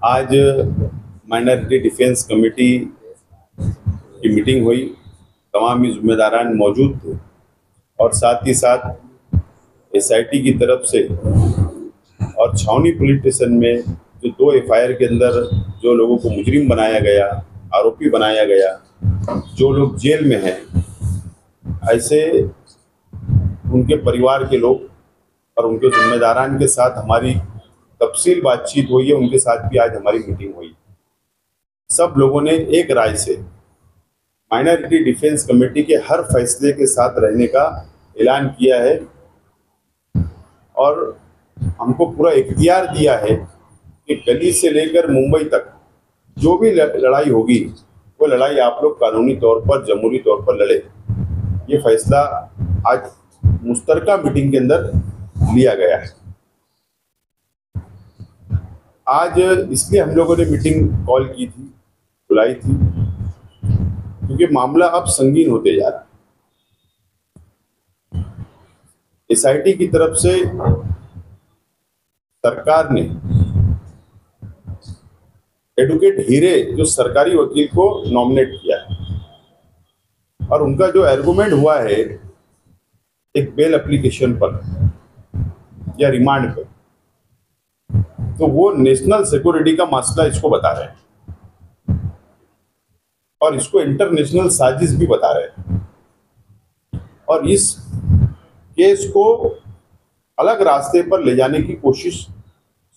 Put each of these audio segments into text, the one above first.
आज minority defence committee की meeting हुई। तमाम ही जिम्मेदारान मौजूद थे और साथ ही साथ एसआईटी की तरफ से और छावनी पुलिस स्टेशन में जो 2 एफआईआर के अंदर जो लोगों को मुजरिम बनाया गया, आरोपी बनाया गया, जो लोग जेल में हैं, ऐसे उनके परिवार के लोग और उनके जिम्मेदारान के साथ हमारी तफसील बातचीत हुई है। उनके साथ भी आज हमारी मीटिंग हुई। सब लोगों ने एक राय से माइनॉरिटी डिफेंस कमेटी के हर फैसले के साथ रहने का ऐलान किया है और हमको पूरा इख्तियार दिया है कि गली से लेकर मुंबई तक जो भी लड़ाई होगी वो लड़ाई आप लोग कानूनी तौर पर, जमहूरी तौर पर लड़े। ये फैसला आज मुश्तरका मीटिंग के अंदर लिया गया है। आज इसलिए हम लोगों ने मीटिंग कॉल की थी, बुलाई थी, क्योंकि मामला अब संगीन होते जा रहा है। एसआईटी की तरफ से सरकार ने एडवोकेट हीरे जो सरकारी वकील को नॉमिनेट किया है और उनका जो आर्गुमेंट हुआ है एक बेल एप्लीकेशन पर या रिमांड पर, तो वो नेशनल सिक्योरिटी का मसला इसको बता रहे हैं और इसको इंटरनेशनल साजिश भी बता रहे हैं और इस केस को अलग रास्ते पर ले जाने की कोशिश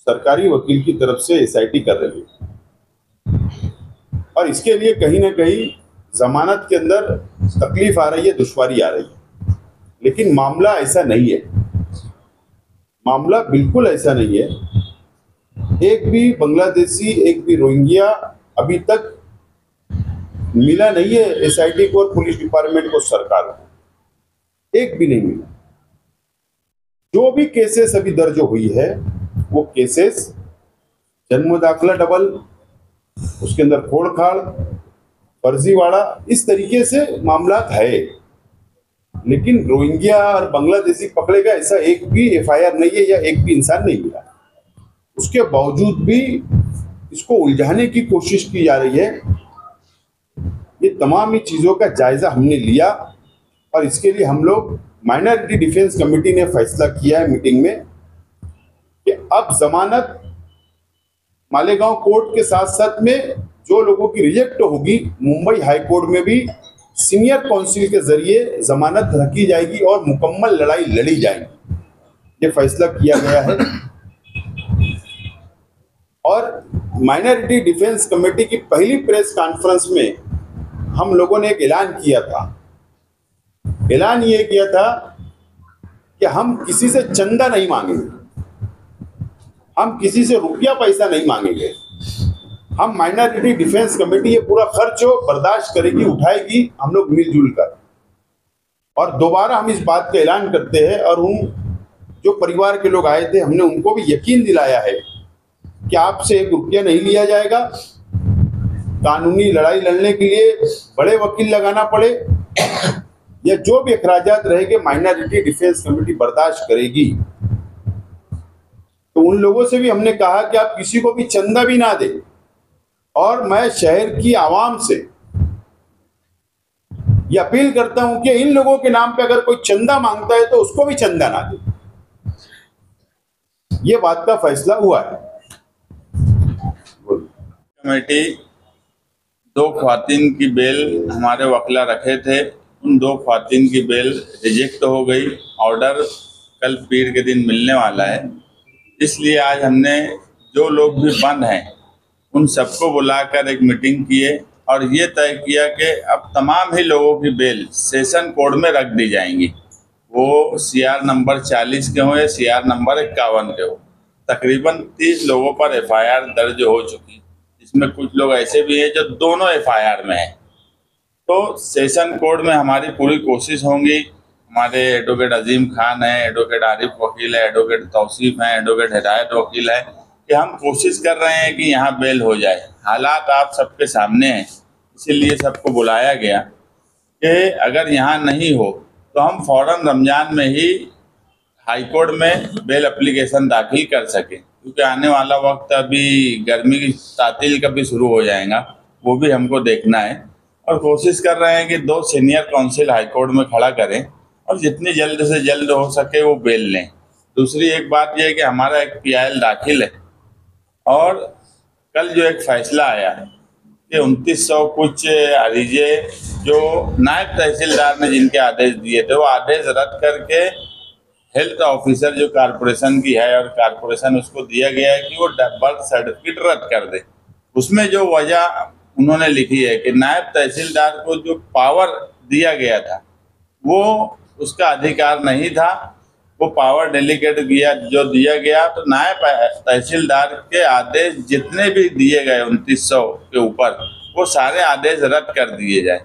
सरकारी वकील की तरफ से एसआईटी कर रही है और इसके लिए कहीं ना कहीं जमानत के अंदर तकलीफ आ रही है, दुश्वारी आ रही है। लेकिन मामला ऐसा नहीं है, मामला बिल्कुल ऐसा नहीं है। एक भी बांग्लादेशी, एक भी रोहिंग्या अभी तक मिला नहीं है एसआईटी को और पुलिस डिपार्टमेंट को, सरकार को एक भी नहीं मिला। जो भी केसेस अभी दर्ज हुई है वो केसेस जन्म दाखला डबल, उसके अंदर फोड़खाड़, फर्जीवाड़ा, इस तरीके से मामला है। लेकिन रोहिंग्या और बांग्लादेशी पकड़े गए ऐसा एक भी एफआईआर नहीं है या एक भी इंसान नहीं मिला। उसके बावजूद भी इसको उलझाने की कोशिश की जा रही है। ये तमाम ही चीजों का जायजा हमने लिया और इसके लिए हम लोग माइनॉरिटी डिफेंस कमेटी ने फैसला किया है मीटिंग में कि अब जमानत मालेगांव कोर्ट के साथ साथ में जो लोगों की रिजेक्ट होगी, मुंबई हाई कोर्ट में भी सीनियर काउंसिल के जरिए जमानत रखी जाएगी और मुकम्मल लड़ाई लड़ी जाएगी। ये फैसला किया गया है और माइनॉरिटी डिफेंस कमेटी की पहली प्रेस कॉन्फ्रेंस में हम लोगों ने एक ऐलान किया था। ऐलान ये किया था कि हम किसी से चंदा नहीं मांगेंगे, हम किसी से रुपया पैसा नहीं मांगेंगे। हम माइनॉरिटी डिफेंस कमेटी ये पूरा खर्च बर्दाश्त करेगी, उठाएगी, हम लोग मिलजुल कर। और दोबारा हम इस बात का ऐलान करते हैं और उन जो परिवार के लोग आए थे हमने उनको भी यकीन दिलाया है कि आपसे 1 रुपया नहीं लिया जाएगा। कानूनी लड़ाई लड़ने के लिए बड़े वकील लगाना पड़े या जो भी अखराजात रहेंगे माइनॉरिटी डिफेंस कमेटी बर्दाश्त करेगी। तो उन लोगों से भी हमने कहा कि आप किसी को भी चंदा भी ना दें और मैं शहर की आवाम से ये अपील करता हूं कि इन लोगों के नाम पे अगर कोई चंदा मांगता है तो उसको भी चंदा ना दे। ये बात का फैसला हुआ है। कमेटी 2 ख्वातीन की बेल हमारे वकला रखे थे, उन 2 ख्वातीन की बेल रिजेक्ट हो गई। ऑर्डर कल पीर के दिन मिलने वाला है, इसलिए आज हमने जो लोग भी बंद हैं उन सबको बुलाकर एक मीटिंग किए और ये तय किया कि अब तमाम ही लोगों की बेल सेशन कोर्ट में रख दी जाएंगी, वो सीआर नंबर 40 के हों या सीआर नंबर 51 के हो। तकरीबन 30 लोगों पर एफआईआर दर्ज हो चुकी, इसमें कुछ लोग ऐसे भी हैं जो दोनों एफआईआर में हैं। तो सेशन कोर्ट में हमारी पूरी कोशिश होंगी। हमारे एडवोकेट अजीम खान हैं, एडवोकेट आरिफ वकील है, एडवोकेट तौसीफ हैं, एडवोकेट हिदायत वकील है कि हम कोशिश कर रहे हैं कि यहाँ बेल हो जाए। हालात आप सबके सामने हैं, इसीलिए सबको बुलाया गया कि अगर यहाँ नहीं हो तो हम फ़ौरन रमज़ान में ही हाई कोर्ट में बेल एप्लीकेशन दाखिल कर सकें। क्योंकि आने वाला वक्त अभी गर्मी की तातील का भी शुरू हो जाएगा, वो भी हमको देखना है। और कोशिश कर रहे हैं कि 2 सीनियर काउंसिल हाईकोर्ट में खड़ा करें और जितनी जल्द से जल्द हो सके वो बेल लें। दूसरी एक बात यह है कि हमारा एक PIL दाखिल है और कल जो एक फैसला आया है कि 2900 कुछ अरीजे जो नायब तहसीलदार ने जिनके आदेश दिए थे वो आदेश रद्द करके हेल्थ ऑफिसर जो कारपोरेशन की है और कारपोरेशन उसको दिया गया है कि वो बर्थ सर्टिफिकेट रद्द कर दे। उसमें जो वजह उन्होंने लिखी है कि नायब तहसीलदार को जो पावर दिया गया था वो उसका अधिकार नहीं था, वो पावर डेलीगेट जो दिया गया, तो नायब तहसीलदार के आदेश जितने भी दिए गए 2900 के ऊपर वो सारे आदेश रद्द कर दिए जाए।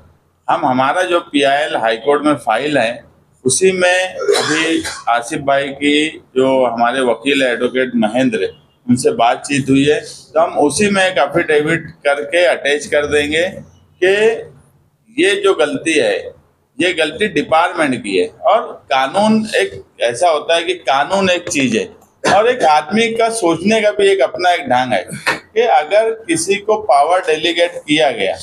हमारा जो PIL हाईकोर्ट में फाइल है उसी में अभी आसिफ भाई की जो हमारे वकील है एडवोकेट महेंद्र, उनसे बातचीत हुई है, तो हम उसी में एक एफिडेविट करके अटैच कर देंगे कि ये जो गलती है ये गलती डिपार्टमेंट की है। और कानून एक ऐसा होता है कि कानून एक चीज़ है और एक आदमी का सोचने का भी एक अपना एक ढंग है कि अगर किसी को पावर डेलीगेट किया गया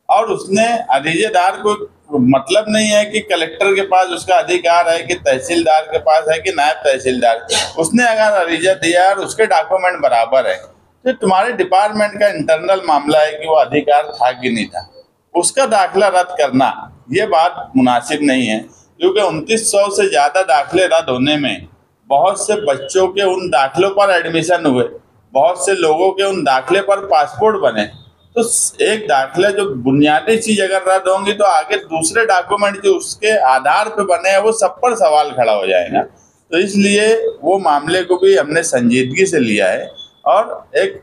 और उसने अरीजेदार को मतलब नहीं है कि कलेक्टर के पास उसका अधिकार है कि तहसीलदार के पास है कि नायब तहसीलदार, उसने अगर अरीजा दिया और उसके डॉक्यूमेंट बराबर है तो तुम्हारे डिपार्टमेंट का इंटरनल मामला है कि वो अधिकार था कि नहीं था, उसका दाखिला रद्द करना ये बात मुनासिब नहीं है। क्योंकि 2900 से ज़्यादा दाखिले रद्द होने में बहुत से बच्चों के उन दाखिलों पर एडमिशन हुए, बहुत से लोगों के उन दाखिले पर पासपोर्ट बने, तो एक दाखिला जो बुनियादी चीज़ अगर रद्द होंगी तो आगे दूसरे डॉक्यूमेंट जो उसके आधार पे बने हैं वो सब पर सवाल खड़ा हो जाएगा। तो इसलिए वो मामले को भी हमने संजीदगी से लिया है और एक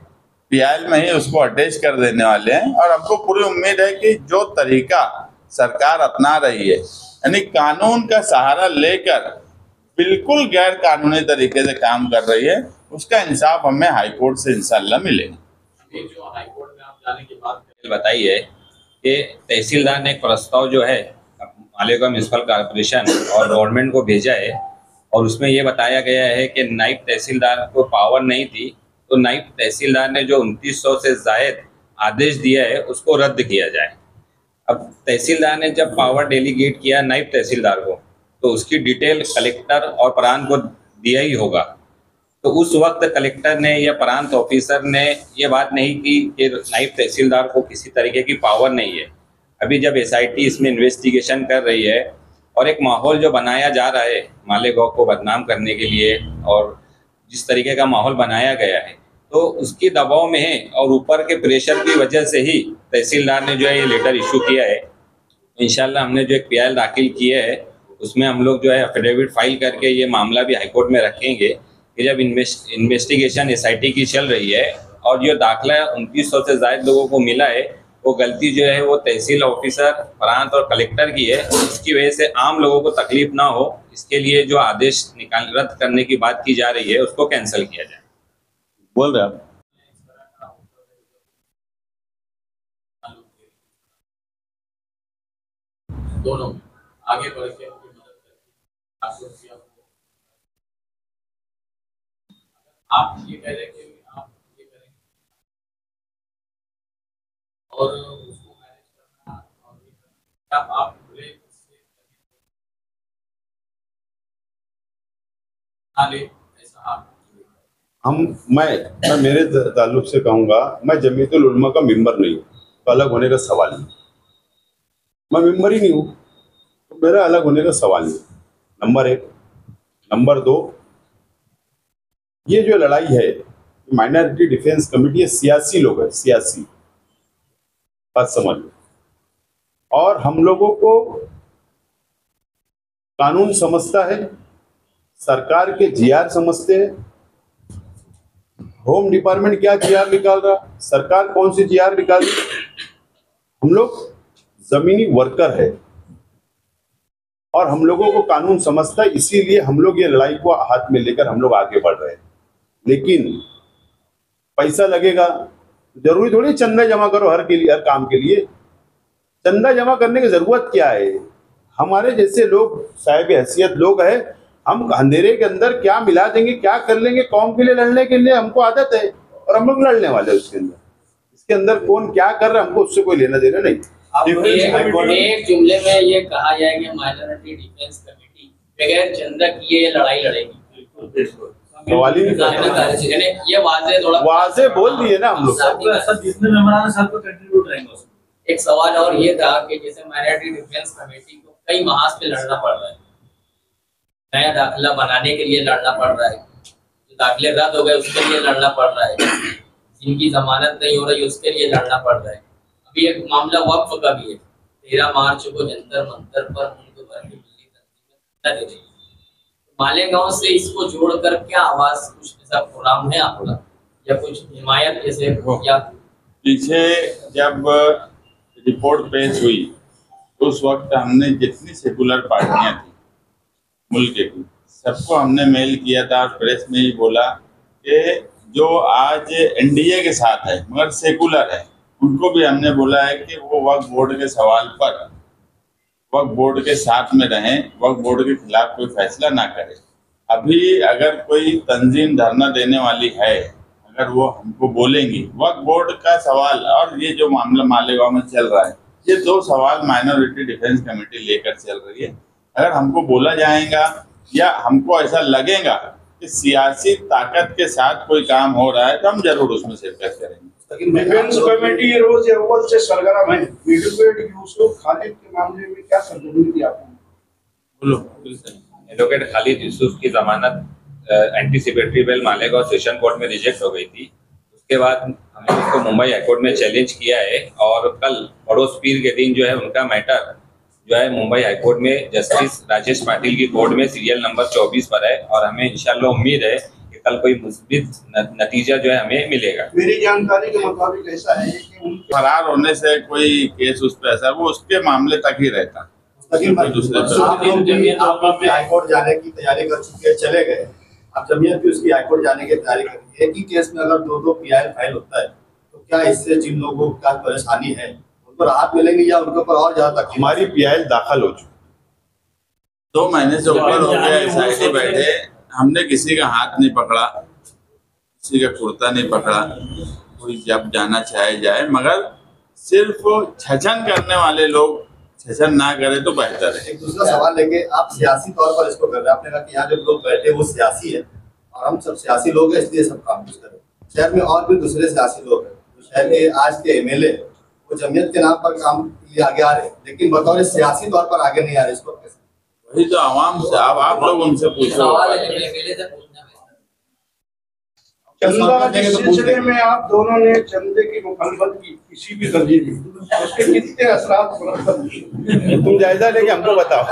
PIL में ही उसको अटैच कर देने वाले हैं। और हमको पूरी उम्मीद है कि जो तरीका सरकार अपना रही है यानी कानून का सहारा लेकर बिल्कुल गैर कानूनी तरीके से काम कर रही है, उसका इंसाफ हमें हाईकोर्ट से इंशाल्लाह मिलेगा। जो हाईकोर्ट में आप जाने की बात बताई है कि तहसीलदार ने एक प्रस्ताव जो है मालेगांव म्यूनसिपल कॉर्पोरेशन और गवर्नमेंट को भेजा है और उसमें ये बताया गया है कि नायब तहसीलदार को पावर नहीं थी, तो नायब तहसीलदार ने जो 2900 से जायद आदेश दिया है उसको रद्द किया जाए। अब तहसीलदार ने जब पावर डेलीगेट किया नायब तहसीलदार को तो उसकी डिटेल कलेक्टर और प्रांत को दिया ही होगा, तो उस वक्त कलेक्टर ने या प्रांत ऑफिसर ने ये बात नहीं की कि नायब तहसीलदार को किसी तरीके की पावर नहीं है। अभी जब SIT इसमें इन्वेस्टिगेशन कर रही है और एक माहौल जो बनाया जा रहा है मालेगांव को बदनाम करने के लिए और जिस तरीके का माहौल बनाया गया है तो उसकी दबाव में है और ऊपर के प्रेशर की वजह से ही तहसीलदार ने जो है ये लेटर इशू किया है। इंशाल्लाह हमने जो एक PIL दाखिल किया है उसमें हम लोग जो है एफिडेविट फाइल करके ये मामला भी हाईकोर्ट में रखेंगे कि जब इन्वेस्टिगेशन SIT की चल रही है और जो दाखिला 2900 से ज़्यादा लोगों को मिला है वो गलती जो है वो तहसील ऑफिसर, प्रांत और कलेक्टर की है, इसकी वजह से आम लोगों को तकलीफ ना हो इसके लिए जो आदेश रद्द करने की बात की जा रही है उसको कैंसिल किया जाए। बोल रहे आप दोनों आगे बढ़ के उनकी मदद करके आप ये कह रहे हैं कि आप ये करेंगे और उसको मैनेज करना और ये करना, आप पूरे ऐसा आप मैं मेरे ताल्लुक से कहूँगा, मैं जमीयतुल उलमा का मेंबर नहीं हूँ तो अलग होने का सवाल नहीं, मैं मेंबर ही नहीं हूँ तो मेरा अलग होने का सवाल नहीं। नंबर 1। नंबर 2, ये जो लड़ाई है माइनॉरिटी डिफेंस कमेटी है, सियासी लोग हैं, सियासी बात समझ लो। और हम लोगों को कानून समझता है, सरकार के GR समझते हैं। होम डिपार्टमेंट क्या GR निकाल रहा, सरकार कौन सी GR निकाल रही, हम लोग जमीनी वर्कर है और हम लोगों को कानून समझता है, इसीलिए हम लोग ये लड़ाई को हाथ में लेकर हम लोग आगे बढ़ रहे हैं। लेकिन पैसा लगेगा, जरूरी थोड़ी चंदा जमा करो हर काम के लिए। चंदा जमा करने की जरूरत क्या है, हमारे जैसे लोग साहिब हैसियत लोग हैं हम अंधेरे के अंदर क्या मिला देंगे, क्या कर लेंगे, कौम के लिए लड़ने के लिए हमको आदत है और हम लोग लड़ने वाले हैं उसके अंदर। इसके अंदर कौन क्या कर रहा है हमको उससे कोई लेना देना नहीं। एक जुमले में ये कहा जाए कि माइनॉरिटी डिफेंस कमेटी बगैर चंदा किए लड़ाई लड़ेगी, सवाल ही नहीं, ये वाजे बोल दिए ना हम लोग। जितने मेहमान सबको कंट्रीब्यूट रहेंगे। एक सवाल और ये था कि जैसे माइनॉरिटी डिफेंस कमेटी को कई महाज पे लड़ना पड़ रहा है, नया दाखिला बनाने के लिए लड़ना पड़ रहा है, जो दाखिले रद्द हो गए उसके लिए लड़ना पड़ रहा है, जिनकी जमानत नहीं हो रही उसके लिए लड़ना पड़ रहा है। अभी एक मामला वक्फ का भी है, 13 मार्च को जंतर मंतर पर उनको भर्ती मिली दे रही है। मालेगांव से इसको जोड़कर क्या आवाज कुछ ऐसा प्रोग्राम है आपका या कुछ हिमायत जैसे या पीछे जब रिपोर्ट पेश हुई तो उस वक्त हमने जितनी सेकुलर पार्टियां थी मुल्क की सबको हमने मेल किया था और प्रेस में ही बोला कि जो आज एनडीए के साथ है मगर सेकुलर है उनको भी हमने बोला है कि वो वक्फ बोर्ड के सवाल पर वक्फ बोर्ड के साथ में रहें, वक्फ बोर्ड के खिलाफ कोई फैसला ना करें। अभी अगर कोई तंजीम धरना देने वाली है, अगर वो हमको बोलेंगी वक्फ बोर्ड का सवाल और ये जो मामला मालेगांव में चल रहा है, ये दो सवाल माइनॉरिटी डिफेंस कमेटी लेकर चल रही है। अगर हमको बोला जाएगा या हमको ऐसा लगेगा कि सियासी ताकत के साथ कोई काम हो रहा है तो हम जरूर उसमें शिरकत करेंगे। डिफेंस कमेटी ये रोज अव्वल से सरगर्म है। मिडिलवेट यूसुफ खालिद के मामले में क्या सरगर्मी थी आपको? बोलो। एडवोकेट खालिद यूसुफ की जमानत anticipatory bail Malegaon session court में रिजेक्ट हो गई थी। उसके बाद हमने उसको मुंबई हाईकोर्ट में चैलेंज किया है और कल पड़ोस पीर के दिन जो है उनका मैटर जो है मुंबई हाईकोर्ट में जस्टिस राजेश पाटिल की कोर्ट में सीरियल नंबर 24 पर है और हमें इंशाल्लाह उम्मीद है कि कल कोई मुस्बित नतीजा जो है हमें मिलेगा। मेरी जानकारी के मुताबिक ऐसा है कि उनके फरार होने से कोई केस उस पर ऐसा वो उसके मामले तक ही रहता। आप अपने हाईकोर्ट जाने की तैयारी कर चुके हैं, चले गए, अब जमीयत भी उसकी हाईकोर्ट जाने की तैयारी कर रही है। एक ही केस में अगर 2-2 PI फाइल होता है तो क्या इससे जिन लोगों को क्या परेशानी है उनको राहत मिलेगी या उनके ऊपर और ज्यादा तकलीफ? हमारी PI दाखिल हो चुकी, 2 महीने से ऊपर हो गया SIT बैठे, हमने किसी का हाथ नहीं पकड़ा, किसी का कुर्ता नहीं पकड़ा, कोई जब जाना चाहे जाए, मगर सिर्फ छचन करने वाले लोग छचन ना करे तो बेहतर है। एक दूसरा सवाल लेंगे, आप सियासी तौर पर इसको कर रहे हैं। आपने कहा कि यहाँ जो लोग बैठे वो सियासी है और हम सब सियासी लोग हैं इसलिए सब काम कुछ करें। शहर में और भी दूसरे सियासी लोग हैं, तो शहर के आज के MLA वो जमीयत के नाम पर काम के लिए आगे आ रहे हैं लेकिन बतौर सियासी तौर पर आगे नहीं आ रहे। इसको कैसे? वही तो आवाम से आप लोग उनसे पूछो। चंदा के सिलसिले में आप दोनों ने चंदे की मुखालफत की किसी भी दर्जे में, उसके कितने असरात तुम जायजा लेके हमको बताओ।